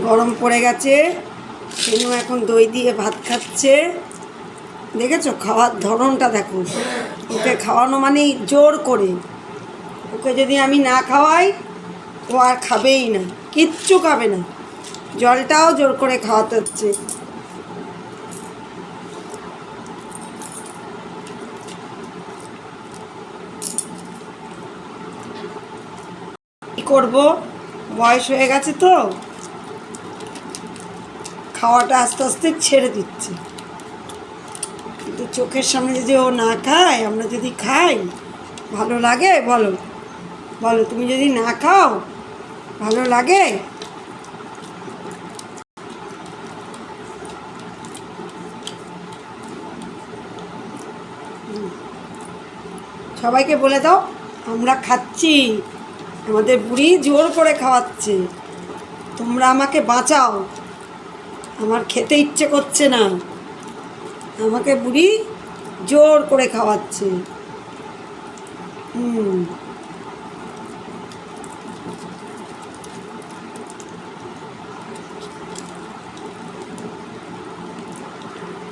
গরম পড়ে গেছে। সেনু এখন দই দিয়ে ভাত খাচ্ছে। দেখেছো খাওয়ার ধরনটা দেখো। ওকে খাওয়ানো মানেই জোর করে। ওকে যদি আমি না খাওয়াই ও আর খাবেই না, কিচ্ছু খাবে না। জলটাও জোর করে খাওয়াতে হচ্ছে। কী করবো, বয়স হয়ে গেছে তো, খাওয়াটা আস্তে আস্তে ছেড়ে দিচ্ছে। কিন্তু চোখের সামনে যদি ও না খায়, আমরা যদি খাই, ভালো লাগে? বলো বলো, তুমি যদি না খাও ভালো লাগে? সবাইকে বলে দাও আমরা খাচ্ছি, আমাদের বুড়ি জোর করে খাওয়াচ্ছে, তোমরা আমাকে বাঁচাও, আমার খেতে ইচ্ছে করছে না, আমাকে বুড়ি জোর করে খাওয়াচ্ছে।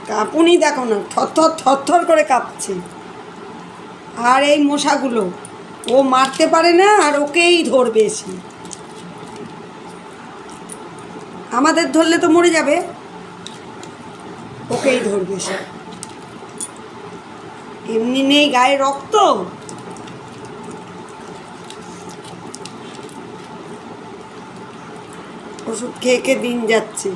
কাঁপুনি দেখো না, থরথর করে কাঁপছে। আর এই মশাগুলো ও মারতে পারে না, আর ওকেই ধরবে এসে। আমাদের ধরলে তো মরে যাবে, ওকেই ধরবে সে। এমনি নেই গায়ে রক্ত। ওষুধ খেয়ে খেয়ে দিন যাচ্ছে।